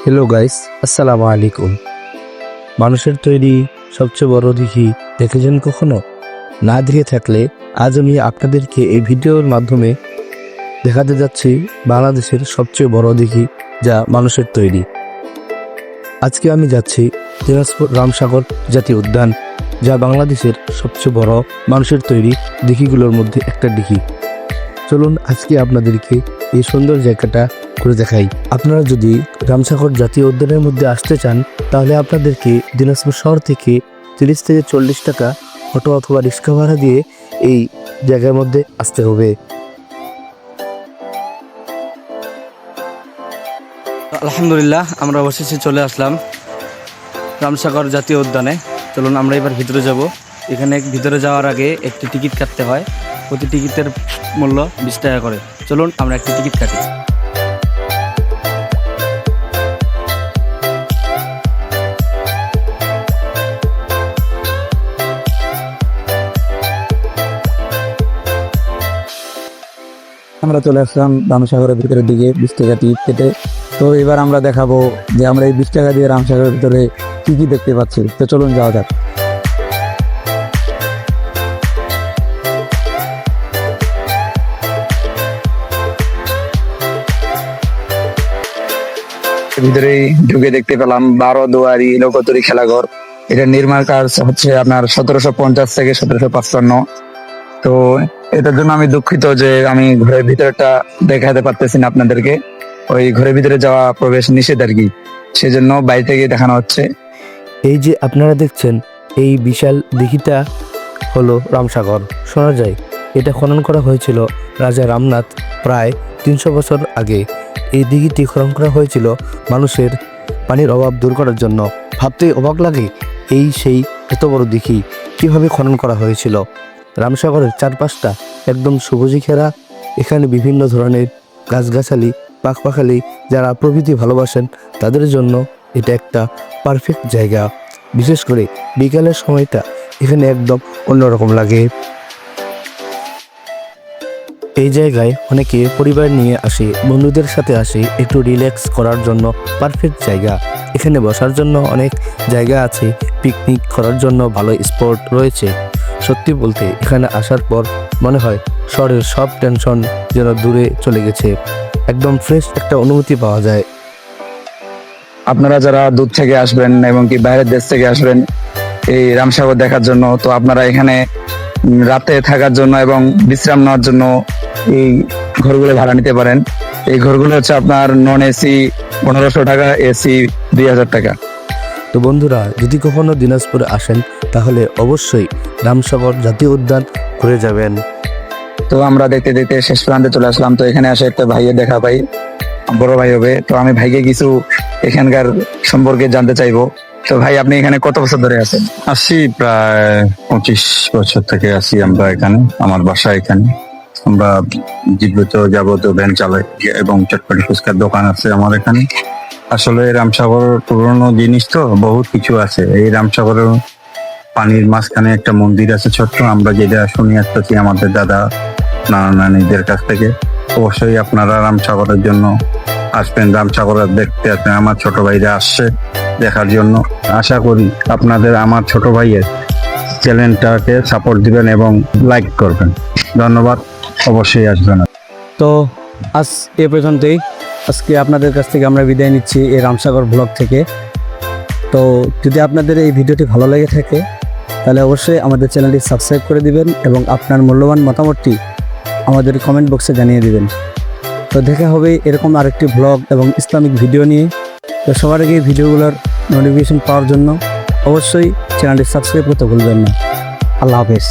Hello guys, আসসালামু আলাইকুম। মানুষের তৈরি সবচেয়ে বড় দিঘি দেখেছেন কখনো? না দেখে থাকলে আজ আমি আপনাদেরকে এই ভিডিওর মাধ্যমে দেখাতে যাচ্ছি বাংলাদেশের সবচেয়ে বড় দিঘি, যা মানুষের তৈরি। আজকে আমি যাচ্ছি দিনাজপুর রামসাগর জাতীয় উদ্যান, যা বাংলাদেশের সবচেয়ে বড় মানুষের তৈরি দিঘিগুলোর মধ্যে একটা দিঘি। চলুন আজকে আপনাদেরকে এই সুন্দর জায়গাটা করে দেখাই। আপনারা যদি রামসাগর জাতীয় উদ্যানের মধ্যে আসতে চান, তাহলে আপনাদেরকে দিনাজপুর শহর থেকে 30 থেকে 40 টাকা অটো অথবা রিক্সা ভাড়া দিয়ে এই জায়গার মধ্যে আসতে হবে। আলহামদুলিল্লাহ, আমরা অবশেষে চলে আসলাম রামসাগর জাতীয় উদ্যানে। চলুন আমরা এবার ভিতরে যাব। এখানে ভিতরে যাওয়ার আগে একটি টিকিট কাটতে হয়। প্রতি টিকিটের মূল্য 20 টাকা করে। চলুন আমরা একটি টিকিট কাটি। আমরা চলে আসলাম রামসাগরের ভিতরের দিকে 20 টাকা টিকিট কেটে। তো এবার আমরা দেখাবো যে আমরা এই 20 টাকা দিয়ে রামসাগরের ভিতরে কি কি দেখতে পাচ্ছি। তো চলুন যাওয়া যাক। ভিতরে ঢুকে দেখতে পেলাম 12 দুয়ারি লোকতরী খেলাঘর। এটা নির্মাণ কাজ হচ্ছে আপনার 1750 থেকে 1755। তো এটার জন্য আমি দুঃখিত যে আমি ঘরের ভিতরটা দেখাতে পারতেছি না আপনাদেরকে। ওই ঘরের ভিতরে যাওয়া প্রবেশ নিষেধ আর কি, সেজন্য বাইরে থেকে দেখানো হচ্ছে। এই যে আপনারা দেখছেন, এই বিশাল দিঘিটা হলো রামসাগর। শোনা যায় এটা খনন করা হয়েছিল রাজা রামনাথ প্রায় 300 বছর আগে। এই দিঘিটি খনন করা হয়েছিল মানুষের পানির অভাব দূর করার জন্য। ভাবতেই অবাক লাগে, এই সেই এত বড় দিঘি কিভাবে খনন করা হয়েছিল। রামসাগরের চারপাশটা একদম সবুজে ঘেরা। এখানে বিভিন্ন ধরনের গাছগাছালি, পাখপাখালি, যারা প্রকৃতি ভালোবাসেন তাদের জন্য এটা একটা পারফেক্ট জায়গা। বিশেষ করে বিকালের সময়টা এখানে একদম অন্যরকম লাগে। এই জায়গায় অনেকে পরিবার নিয়ে আসে, বন্ধুদের সাথে আসে একটু রিল্যাক্স করার জন্য। পারফেক্ট জায়গা। এখানে বসার জন্য অনেক জায়গা আছে, পিকনিক করার জন্য ভালো স্পট রয়েছে। সত্যি বলতে এখানে আসার পর মনে হয় শহরের সব টেনশন যেন দূরে চলে গেছে। একদম ফ্রেশ একটা অনুভূতি পাওয়া যায়। আপনারা যারা দূর থেকে আসবেন এবং কি বাইরের দেশ থেকে আসবেন এই রামসাগর দেখার জন্য, তো আপনারা এখানে রাতে থাকার জন্য এবং বিশ্রাম নেওয়ার জন্য এই ঘরগুলো ভাড়া নিতে পারেন। এই ঘরগুলো হচ্ছে আপনার নন এসি 1500 টাকা, এসি 2000 টাকা। তো বন্ধুরা, যদি কখনো দিনাজপুরে আসেন তাহলে অবশ্যই রামসাগর জাতীয় উদ্যান ঘুরে যাবেন। তো আমরা দেখতে দেখতে শেষ প্রান্তে চলে আসলাম। তো এখানে আসে একটা ভাইয়ের দেখা পাই, বড় ভাই হবে। তো আমি ভাইকে কিছু এখানকার সম্পর্কে জানতে চাইবো। তো ভাই, আপনি এখানে কত বছর ধরে আছেন? আসি প্রায় 25 বছর থেকে আসি আমরা এখানে। আমার বাসা এখানে। আমরা জীবিত যাবতীয় ভ্যান চালাই এবং চটপটি ফুচকার দোকান আছে আমার এখানে। আসলে রামসাগর পুরনো জিনিস তো বহুত কিছু আছে। এই রামসাগরের পানির মাঝখানে একটা মন্দির আছে ছোট্ট, আমরা যেটা শুনে আসতেছি আমাদের দাদা নানা নানিদের কাছ থেকে। অবশ্যই আপনারা রামসাগরের জন্য আসবেন, রামসাগর দেখতে আসবেন। আমার ছোট ভাইরা আসছে দেখার জন্য। আশা করি আপনাদের আমার ছোট ভাইয়ের চ্যানেলটাকে সাপোর্ট দিবেন এবং লাইক করবেন। ধন্যবাদ, অবশ্যই আসবেন। তো আজ এ পর্যন্তই। আজকে আপনাদের কাছ থেকে আমরা বিদায় নিচ্ছি এই রামসাগর ব্লগ থেকে। তো যদি আপনাদের এই ভিডিওটি ভালো লেগে থাকে তাহলে অবশ্যই আমাদের চ্যানেলটি সাবস্ক্রাইব করে দিবেন এবং আপনার মূল্যবান মতামতটি আমাদের কমেন্ট বক্সে জানিয়ে দিবেন। তো দেখা হবে এরকম আরেকটি ব্লগ এবং ইসলামিক ভিডিও নিয়ে। তো সবার আগে ভিডিওগুলোর নোটিফিকেশন পাওয়ার জন্য অবশ্যই চ্যানেলটি সাবস্ক্রাইব করতে ভুলবেন না। আল্লাহ হাফেজ।